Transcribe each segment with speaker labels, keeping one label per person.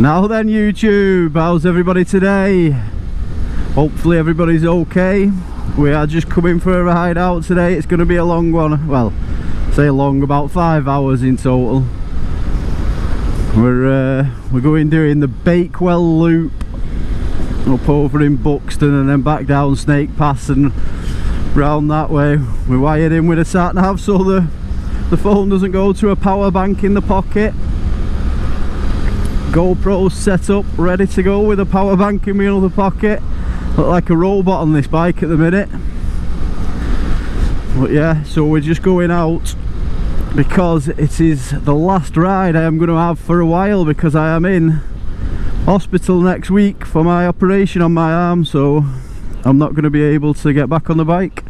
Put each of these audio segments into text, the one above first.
Speaker 1: Now then, YouTube, how's everybody today? Hopefully everybody's okay. We are just coming for a ride out today. It's going to be a long one. Well, say long, about 5 hours in total. We're going doing the Bakewell Loop up over in Buxton and then back down Snake Pass and round that way. We're wired in with a sat nav so the phone doesn't go to a power bank in the pocket. GoPro set up, ready to go with a power bank in my other pocket. Look like a robot on this bike at the minute. But yeah, so we're just going out because it is the last ride I am going to have for a while, because I am in hospital next week for my operation on my arm, so I'm not going to be able to get back on the bike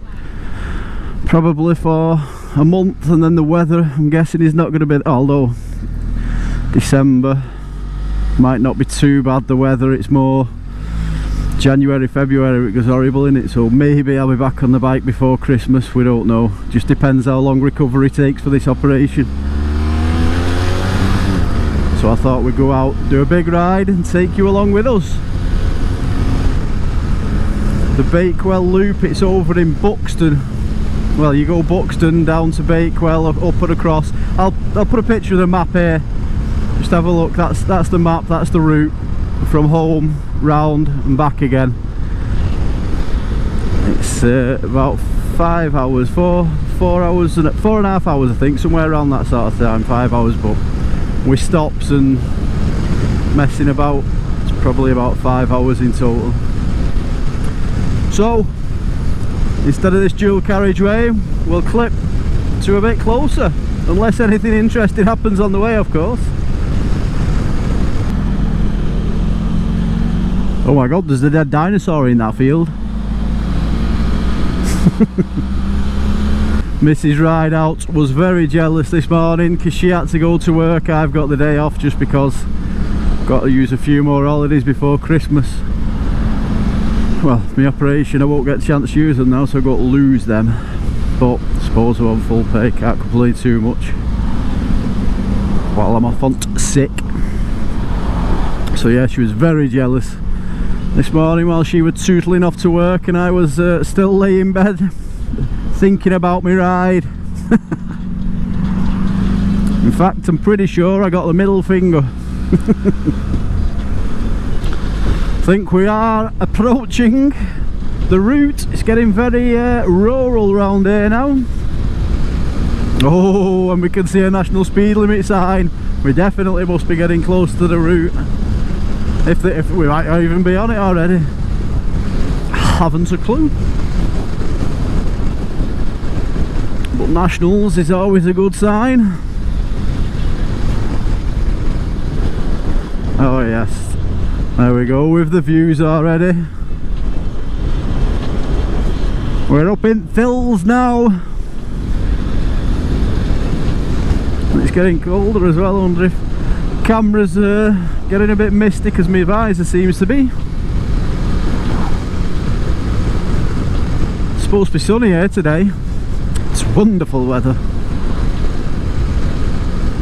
Speaker 1: probably for a month. And then the weather, I'm guessing, is not going to be, although December might not be too bad, the weather. It's more January, February, it goes horrible in it, so maybe I'll be back on the bike before Christmas. We don't know, just depends how long recovery takes for this operation. So I thought we'd go out, do a big ride and take you along with us. The Bakewell Loop, it's over in Buxton. Well, you go Buxton down to Bakewell, up and across. I'll put a picture of the map here. Just have a look. That's the map, that's the route from home round and back again. It's about 5 hours, four hours and 4.5 hours, I think, somewhere around that sort of time. 5 hours, but with stops and messing about, it's probably about 5 hours in total. So instead of this dual carriageway, we'll clip to a bit closer, unless anything interesting happens on the way, of course. Oh my god, there's a dead dinosaur in that field. Mrs. Rideout was very jealous this morning because she had to go to work. I've got the day off just because I've got to use a few more holidays before Christmas. Well, my operation, I won't get a chance to use them now, so I've got to lose them. But I suppose I'm on full pay, can't complain too much while I'm off on sick. So yeah, she was very jealous this morning while she was tootling off to work, and I was still laying in bed thinking about my ride. In fact, I'm pretty sure I got the middle finger. I think we are approaching the route. It's getting very rural round here now. Oh, and we can see a national speed limit sign. We definitely must be getting close to the route. If we might even be on it already. Haven't a clue. But nationals is always a good sign. Oh yes, there we go with the views already. We're up in Thills now. It's getting colder as well. I wonder if camera's getting a bit misty because my visor seems to be. It's supposed to be sunny here today. It's wonderful weather.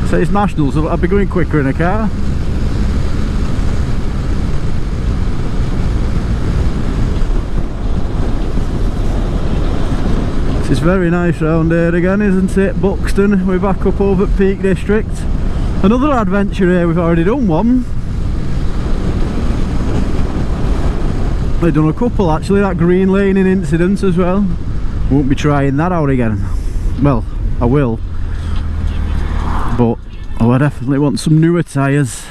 Speaker 1: So it's nationals, I'll be going quicker in a car. It's very nice round here again, isn't it? Buxton, we're back up over at Peak District. Another adventure here, we've already done one. We've done a couple actually, that green laning incident as well. Won't be trying that out again. Well, I will, but I definitely want some newer tyres.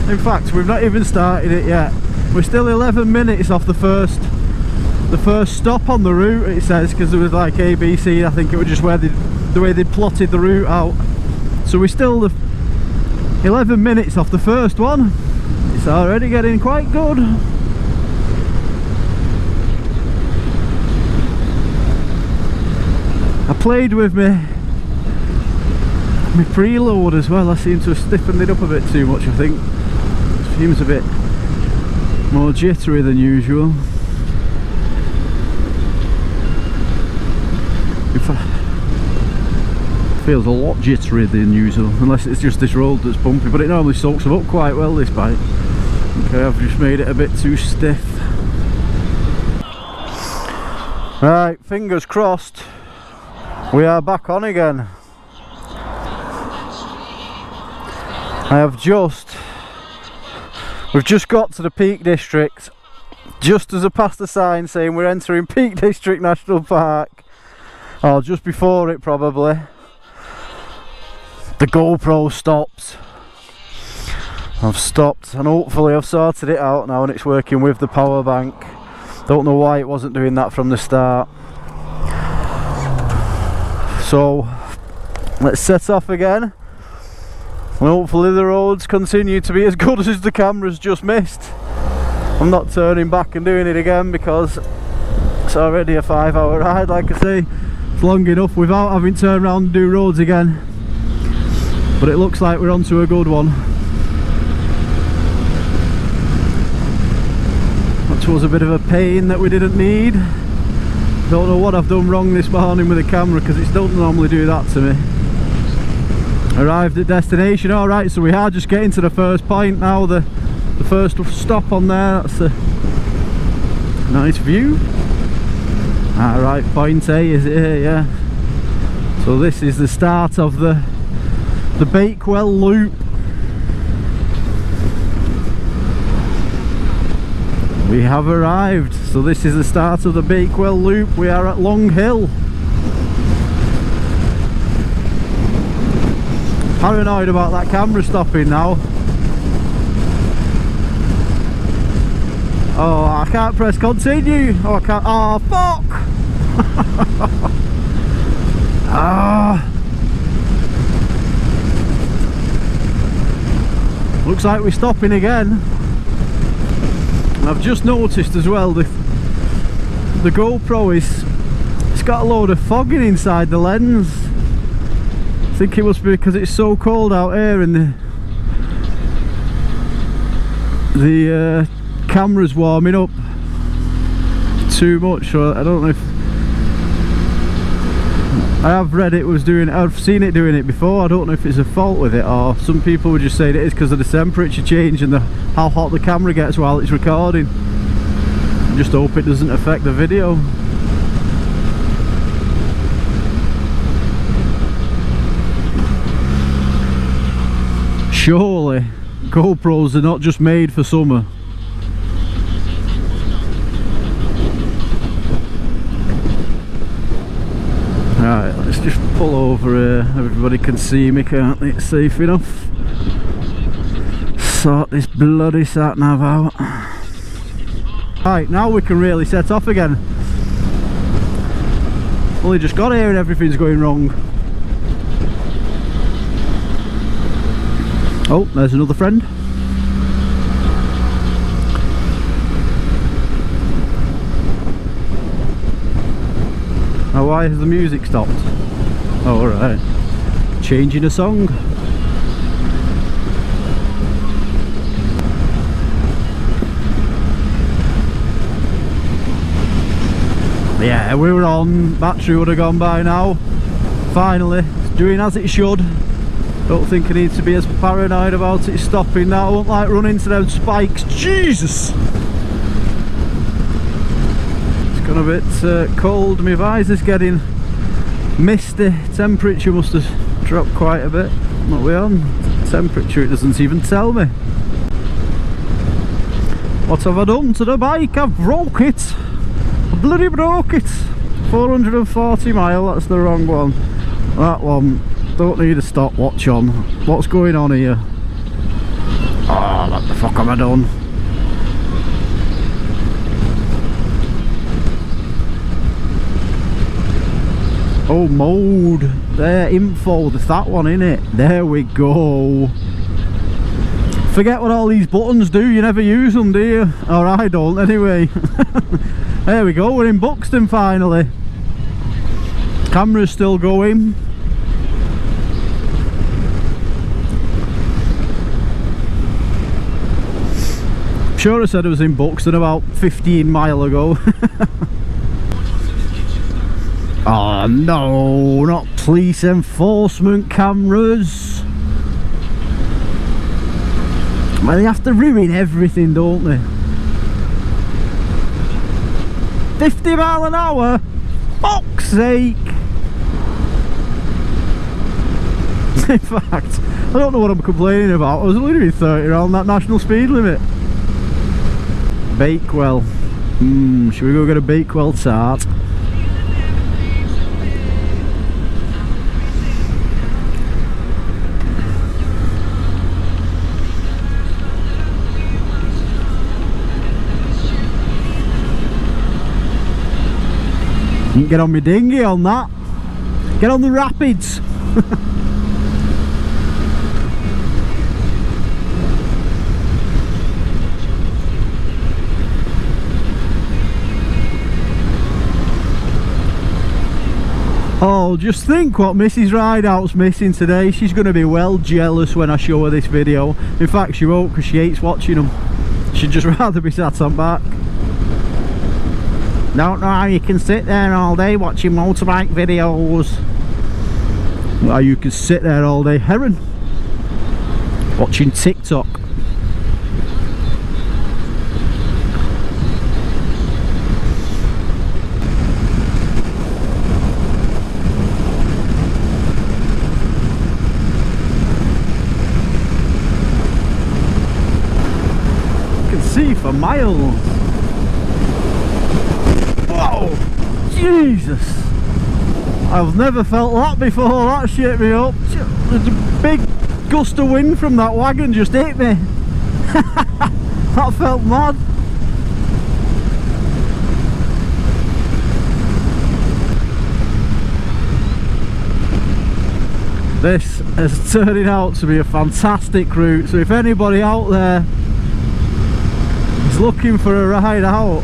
Speaker 1: In fact, we've not even started it yet. We're still 11 minutes off the first stop on the route, it says, because there was like ABC. I think it was just where the way they'd plotted the route out. So we're still 11 minutes off the first one. It's already getting quite good. I played with my preload as well. I seem to have stiffened it up a bit too much, I think. It seems a bit more jittery than usual. Feels a lot jittery than usual, unless it's just this road that's bumpy, but it normally soaks them up quite well, this bike. Okay, I've just made it a bit too stiff. Right, fingers crossed, we are back on again. We've just got to the Peak District, just as I passed the sign saying we're entering Peak District National Park, or just before it probably. The GoPro stopped. I've stopped and hopefully I've sorted it out now and it's working with the power bank. Don't know why it wasn't doing that from the start. So let's set off again and hopefully the roads continue to be as good as the camera's just missed. I'm not turning back and doing it again because it's already a 5-hour ride, like I say. It's long enough without having to turn around and do roads again. But it looks like we're onto a good one. Which was a bit of a pain that we didn't need. Don't know what I've done wrong this morning with the camera because it don't normally do that to me. Arrived at destination, alright, so we are just getting to the first point now, the first stop on there. That's a nice view. Alright, point A is here, yeah. So this is the start of the Bakewell Loop. We have arrived, so this is the start of the Bakewell Loop. We are at Long Hill. Paranoid about that camera stopping now. Oh, I can't press continue. Oh, I can't. Oh, fuck! Ah. Looks like we're stopping again. I've just noticed as well the GoPro it's got a load of fogging inside the lens. I think it must be because it's so cold out here and the camera's warming up too much. So I don't know if I have read it was doing, I've seen it doing it before. I don't know if it's a fault with it or some people were just saying it is because of the temperature change and how hot the camera gets while it's recording. I just hope it doesn't affect the video. Surely GoPros are not just made for summer. Right, let's just pull over here. Everybody can see me, can't they? It's safe enough. Sort this bloody sat nav out. Right, now we can really set off again. Only just got here and everything's going wrong. Oh, there's another friend. Oh, why has the music stopped? Oh, alright. Changing a song. Yeah, we were on. Battery would have gone by now. Finally, it's doing as it should. Don't think I need to be as paranoid about it stopping now. I won't like run into them spikes. Jesus! It's gone a bit cold. My visor's getting misty. Temperature must have dropped quite a bit. What are we on? Temperature, it doesn't even tell me. What have I done to the bike? I've broke it. I bloody broke it. 440 mile, that's the wrong one. That one. Don't need a stopwatch on. What's going on here? Oh, what the fuck have I done? Oh, mode. There, info. There's that one in it. There we go. Forget what all these buttons do. You never use them, do you? Or I don't, anyway. There we go. We're in Buxton finally. Camera's still going. Sure, I said I was in Buxton about 15 miles ago. Oh, Oh no, not police enforcement cameras. Well, they have to ruin everything, don't they? 50 mile an hour? Fuck's sake! In fact, I don't know what I'm complaining about. I was only doing 30 around that national speed limit. Bakewell. Should we go get a Bakewell tart? You can get on my dinghy on that. Get on the rapids. Oh, just think what Mrs. Rideout's missing today. She's going to be well jealous when I show her this video. In fact, she won't, because she hates watching them. She'd just rather be sat on back. Don't know how you can sit there all day watching motorbike videos. Well, you can sit there all day, Heron, watching TikTok. You can see for miles. Whoa! Jesus! I've never felt that before. That shit me up. There's a big gust of wind from that wagon just hit me. That felt mad. This is turning out to be a fantastic route, so if anybody out there is looking for a ride out,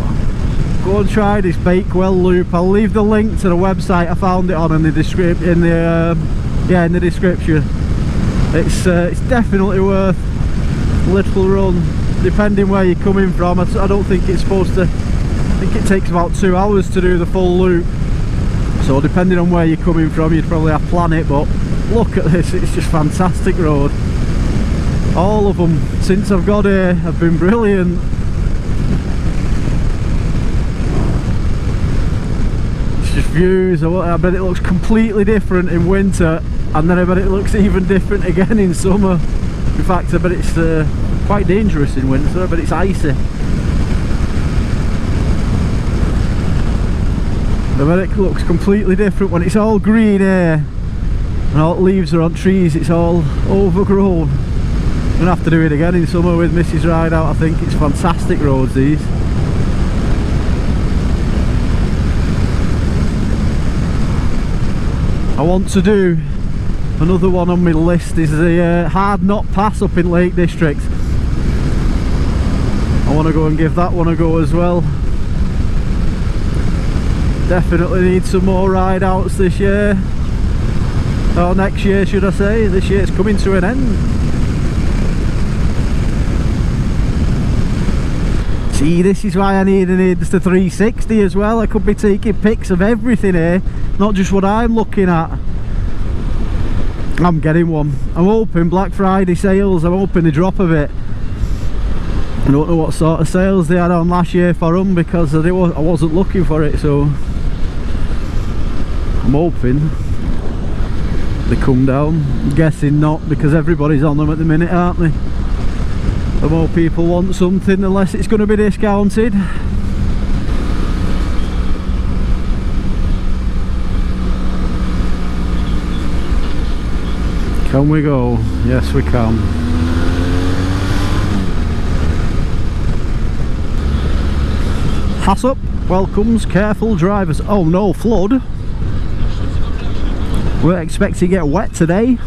Speaker 1: go and try this Bakewell Loop. I'll leave the link to the website I found it on in the description. In the description. It's definitely worth a little run, depending where you're coming from. I don't think it's supposed to. I think it takes about 2 hours to do the full loop. So depending on where you're coming from, you'd probably have to plan it. But look at this; it's just fantastic road. All of them since I've got here have been brilliant. Just views. I bet it looks completely different in winter, and then I bet it looks even different again in summer. In fact, I bet it's quite dangerous in winter. I bet it's icy. I bet it looks completely different when it's all green here and all the leaves are on trees. It's all overgrown. I'm gonna have to do it again in summer with Mrs. Rideout. I think it's fantastic roads, these. I want to do another one on my list is the Hard Knot Pass up in Lake District. I want to go and give that one a go as well. Definitely need some more ride outs this year, or next year should I say. This year's coming to an end. See, this is why I need an Insta 360 as well. I could be taking pics of everything here, not just what I'm looking at. I'm getting one. I'm hoping Black Friday sales, I'm hoping they drop a bit. I don't know what sort of sales they had on last year for them, because I wasn't looking for it, so I'm hoping they come down. I'm guessing not, because everybody's on them at the minute, aren't they? The more people want something, the less it's going to be discounted. Can we go? Yes, we can. Hassup welcomes careful drivers. Oh no, flood. We're expecting to get wet today.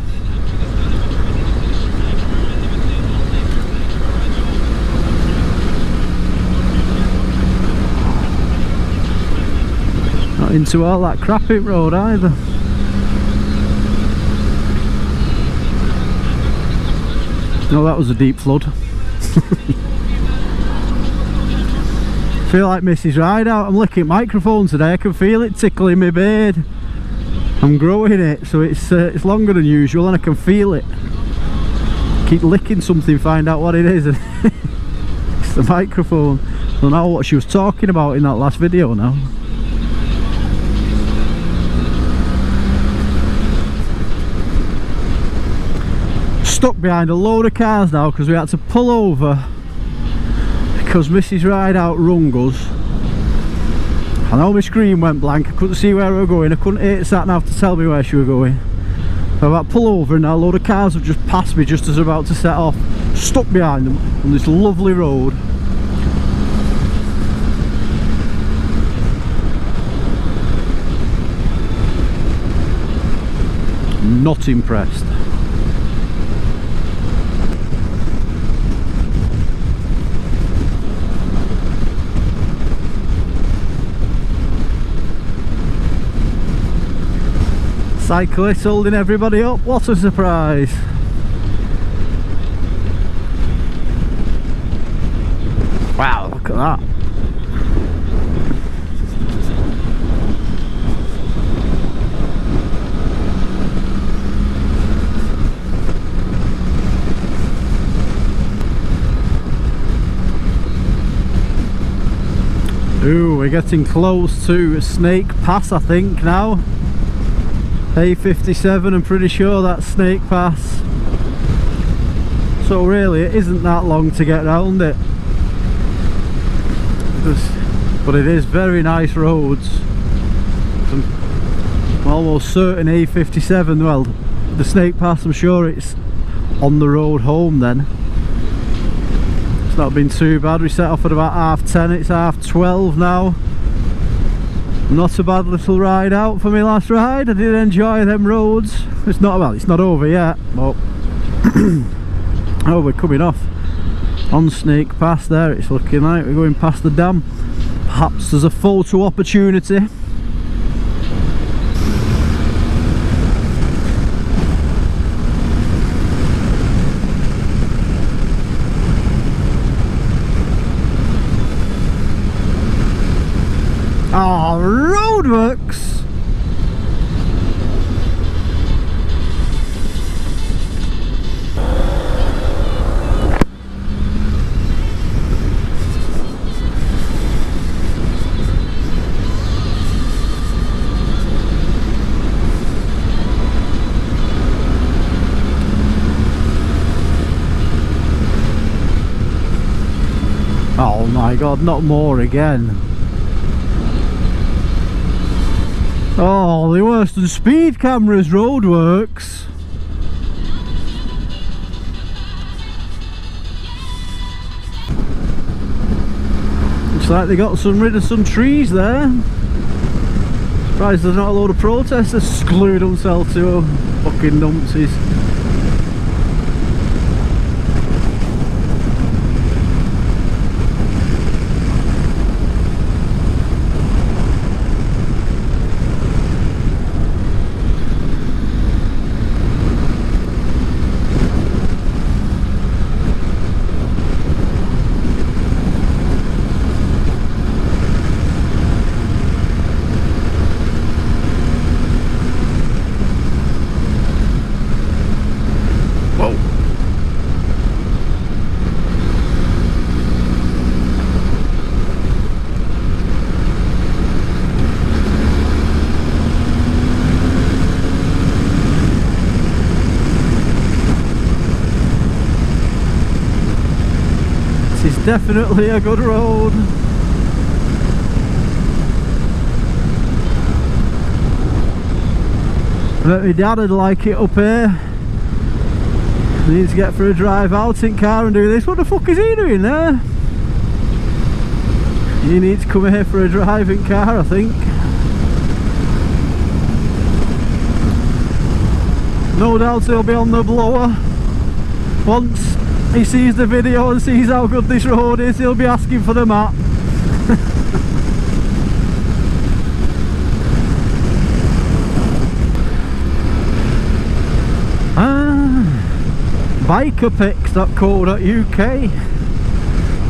Speaker 1: Not into all that crapping road either. No, that was a deep flood. Feel like Mrs. Rideout. I'm licking microphone today. I can feel it tickling my beard. I'm growing it, so it's longer than usual, and I can feel it. Keep licking something, find out what it is. It's the microphone. I don't know what she was talking about in that last video now. Stuck behind a load of cars now because we had to pull over because Mrs. Rideout rung us. I know my screen went blank, I couldn't see where we were going, I couldn't hit the sat nav to tell me where she was going. So I had to pull over, and now a load of cars have just passed me just as I'm about to set off. Stuck behind them on this lovely road. Not impressed. Cyclists holding everybody up, what a surprise. Wow, look at that. Ooh, we're getting close to Snake Pass, I think, now. A57, I'm pretty sure that's Snake Pass. So really, it isn't that long to get round it. But it is very nice roads. I'm almost certain A57, well, the Snake Pass, I'm sure it's on the road home then. It's not been too bad. We set off at about 10:30, it's 12:30 now. Not a bad little ride out for my last ride. I did enjoy them roads. It's not, well, it's not over yet, but oh, we're coming off on Snake Pass there. It's looking like we're going past the dam. Perhaps there's a photo opportunity. Oh, roadworks! Oh my god, not more again. Oh, they're worse than speed cameras, roadworks. Looks like they got rid of some trees there. Surprised there's not a load of protesters glued themselves to fucking numpties. This is definitely a good road. I bet my dad would like it up here. He needs to get for a drive out in car and do this. What the fuck is he doing there? He needs to come here for a drive in car, I think. No doubt he'll be on the blower. Once he sees the video and sees how good this road is, he'll be asking for the map. bikerpics.co.uk.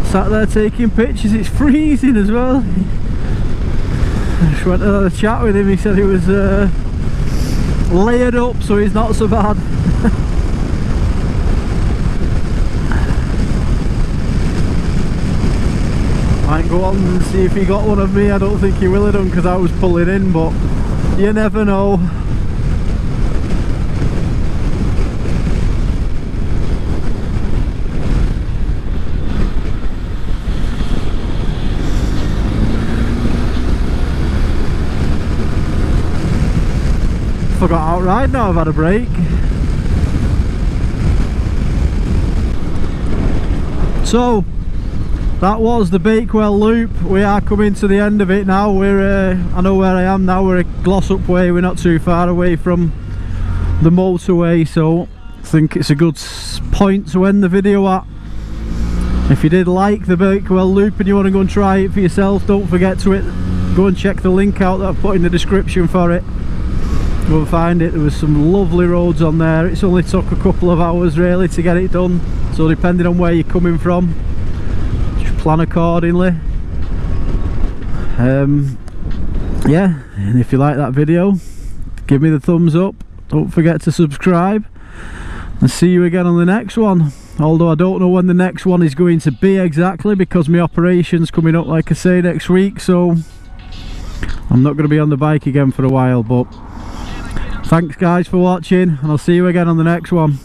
Speaker 1: Sat there taking pictures. It's freezing as well. I just went to have a chat with him. He said he was layered up, so it's not so bad. Might go on and see if he got one of me. I don't think he will have done because I was pulling in, but you never know. Forgot outright now I've had a break. So that was the Bakewell Loop. We are coming to the end of it now. I know where I am now. We're at Glossop Way. We're not too far away from the motorway, so I think it's a good point to end the video at. If you did like the Bakewell Loop and you want to go and try it for yourself, don't forget to go and check the link out that I've put in the description for it. Go and find it. There was some lovely roads on there. It's only took a couple of hours really to get it done, so depending on where you're coming from, just plan accordingly. Yeah, and if you like that video, give me the thumbs up. Don't forget to subscribe, and see you again on the next one. Although I don't know when the next one is going to be exactly, because my operation's coming up, like I say, next week, so I'm not going to be on the bike again for a while. But thanks guys for watching, and I'll see you again on the next one.